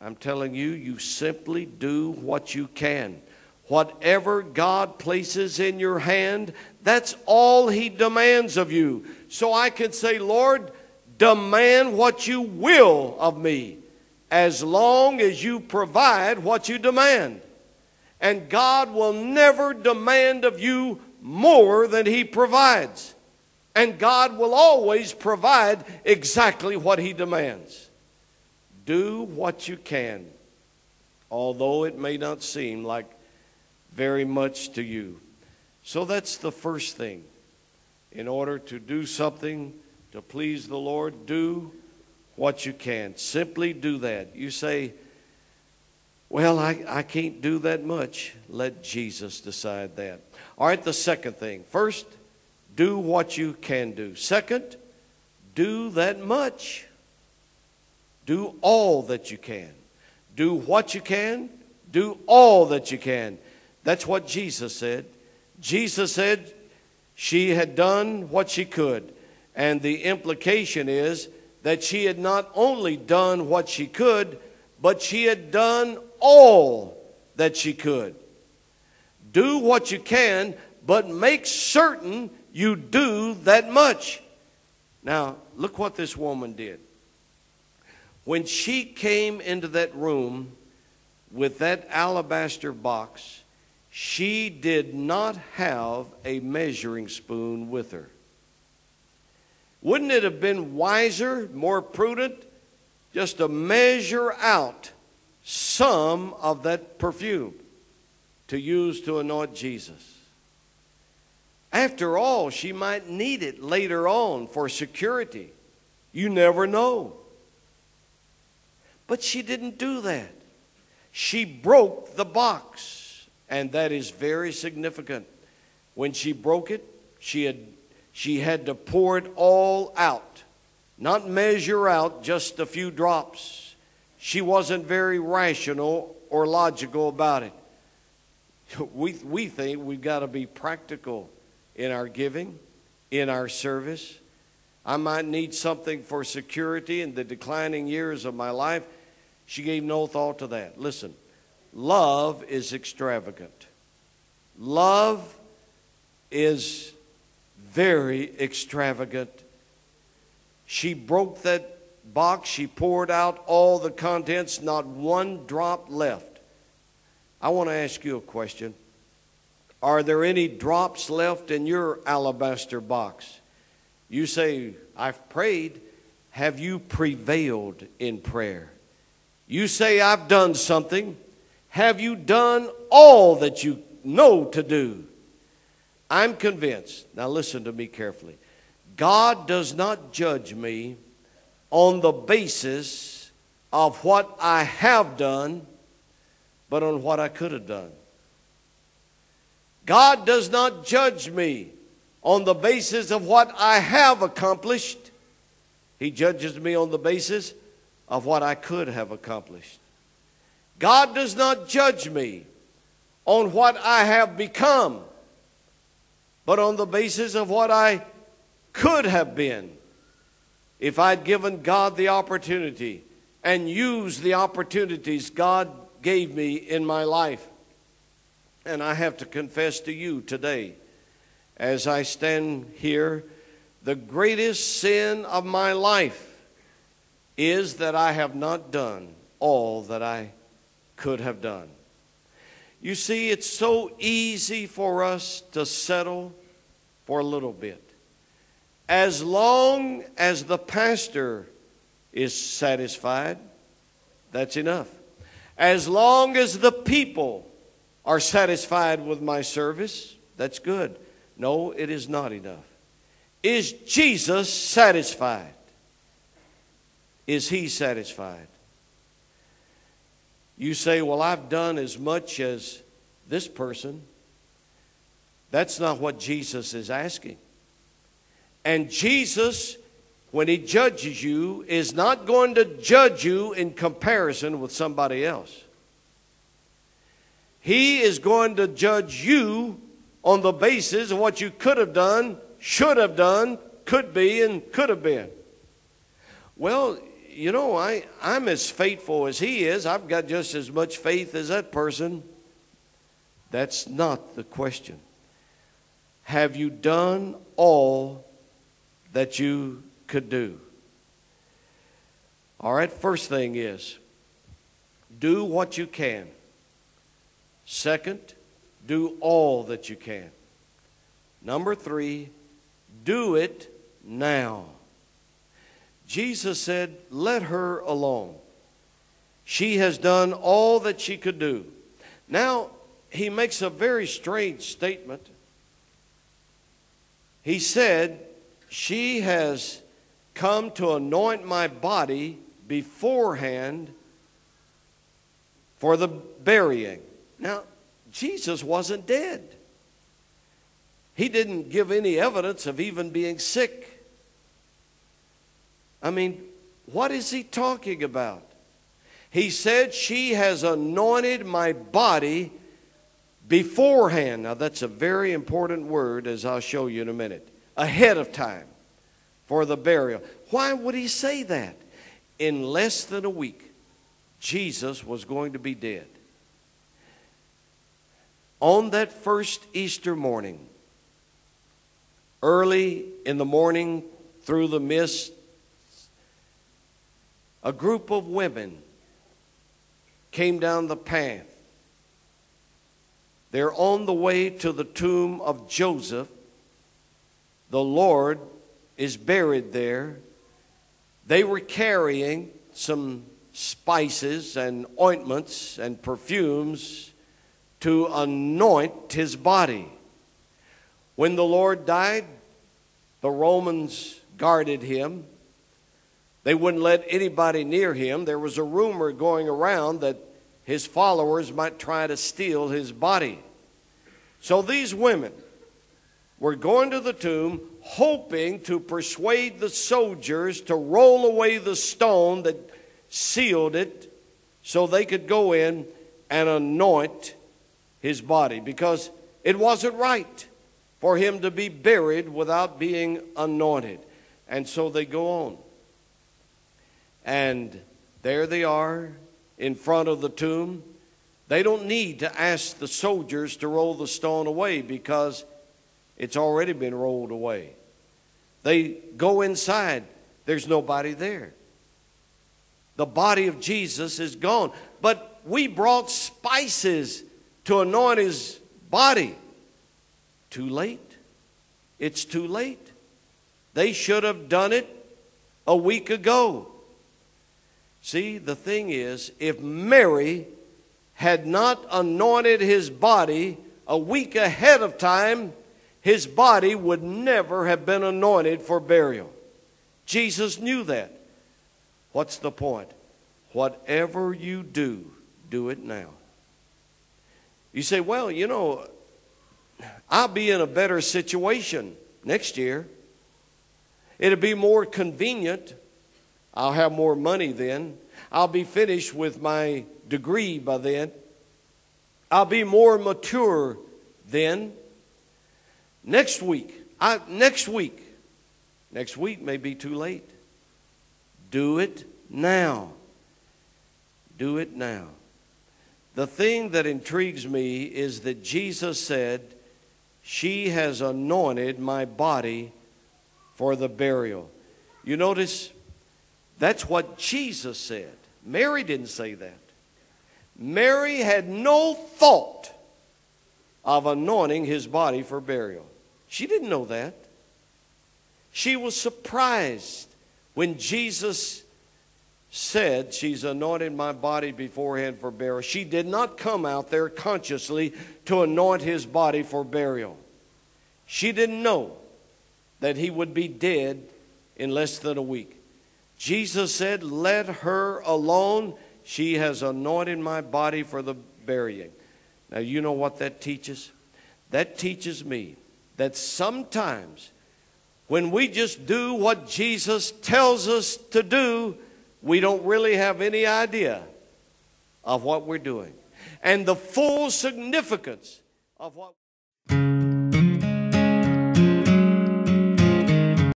I'm telling you, you simply do what you can. Whatever God places in your hand, that's all He demands of you. So I can say, Lord, demand what you will of me, as long as you provide what you demand. And God will never demand of you more than He provides. And God will always provide exactly what He demands. Do what you can, although it may not seem like very much to you. So that's the first thing. In order to do something to please the Lord, do what you can. Simply do that. You say, well, I can't do that much. Let Jesus decide that. All right, the second thing. First, do what you can do. Second, do that much. Do all that you can. Do what you can. Do all that you can. That's what Jesus said. Jesus said she had done what she could. And the implication is that she had not only done what she could, but she had done all that she could. Do what you can, but make certain you do that much. Now, look what this woman did. When she came into that room with that alabaster box, she did not have a measuring spoon with her. Wouldn't it have been wiser, more prudent, just to measure out some of that perfume to use to anoint Jesus? After all, she might need it later on for security. You never know. But she didn't do that. She broke the box, and that is very significant. When she broke it, she had to pour it all out, not measure out just a few drops. She wasn't very rational or logical about it. We think we've got to be practical in our giving, in our service. I might need something for security in the declining years of my life. She gave no thought to that. Listen, love is extravagant. Love is very extravagant. She broke that box. She poured out all the contents, not one drop left. I want to ask you a question. Are there any drops left in your alabaster box? You say, I've prayed. Have you prevailed in prayer? You say, I've done something. Have you done all that you know to do? I'm convinced. Now listen to me carefully. God does not judge me on the basis of what I have done, but on what I could have done. God does not judge me on the basis of what I have accomplished. He judges me on the basis of what I could have accomplished. God does not judge me on what I have become, but on the basis of what I could have been if I'd given God the opportunity and used the opportunities God gave me in my life. And I have to confess to you today, as I stand here, the greatest sin of my life is that I have not done all that I could have done. You see, it's so easy for us to settle for a little bit. As long as the pastor is satisfied, that's enough. As long as the people are satisfied with my service, that's good. No, it is not enough. Is Jesus satisfied? Is He satisfied? You say, well, I've done as much as this person. That's not what Jesus is asking. And Jesus, when He judges you, is not going to judge you in comparison with somebody else. He is going to judge you on the basis of what you could have done, should have done, could be, and could have been. Well, you know, I'm as faithful as he is. I've got just as much faith as that person. That's not the question. Have you done all that you could do? All right, first thing is, do what you can. Second, do all that you can. Number 3, do it now. Jesus said, let her alone. She has done all that she could do. Now, he makes a very strange statement. He said, she has come to anoint my body beforehand for the burying. Now, Jesus wasn't dead. He didn't give any evidence of even being sick. I mean, what is he talking about? He said, she has anointed my body beforehand. Now, that's a very important word, as I'll show you in a minute. Ahead of time for the burial. Why would he say that? In less than a week, Jesus was going to be dead. On that first Easter morning, early in the morning through the mist, a group of women came down the path. They're on the way to the tomb of Joseph. The Lord is buried there. They were carrying some spices and ointments and perfumes to anoint his body. When the Lord died, the Romans guarded him. They wouldn't let anybody near him. There was a rumor going around that his followers might try to steal his body. So these women were going to the tomb, hoping to persuade the soldiers to roll away the stone that sealed it so they could go in and anoint his body, because it wasn't right for him to be buried without being anointed. And so they go on. And there they are in front of the tomb. They don't need to ask the soldiers to roll the stone away because it's already been rolled away. They go inside. There's nobody there. The body of Jesus is gone. But we brought spices to anoint his body. Too late. It's too late. They should have done it a week ago. See, the thing is, if Mary had not anointed his body a week ahead of time, his body would never have been anointed for burial. Jesus knew that. What's the point? Whatever you do, do it now. You say, well, you know, I'll be in a better situation next year. It'll be more convenient. I'll have more money then. I'll be finished with my degree by then. I'll be more mature then. Next week may be too late. Do it now. Do it now. The thing that intrigues me is that Jesus said, she has anointed my body for the burial. You notice, that's what Jesus said. Mary didn't say that. Mary had no thought of anointing his body for burial. She didn't know that. She was surprised when Jesus said, she's anointed my body beforehand for burial. She did not come out there consciously to anoint his body for burial. She didn't know that he would be dead in less than a week. Jesus said, let her alone. She has anointed my body for the burying. Now, you know what that teaches? That teaches me that sometimes when we just do what Jesus tells us to do, we don't really have any idea of what we're doing and the full significance of what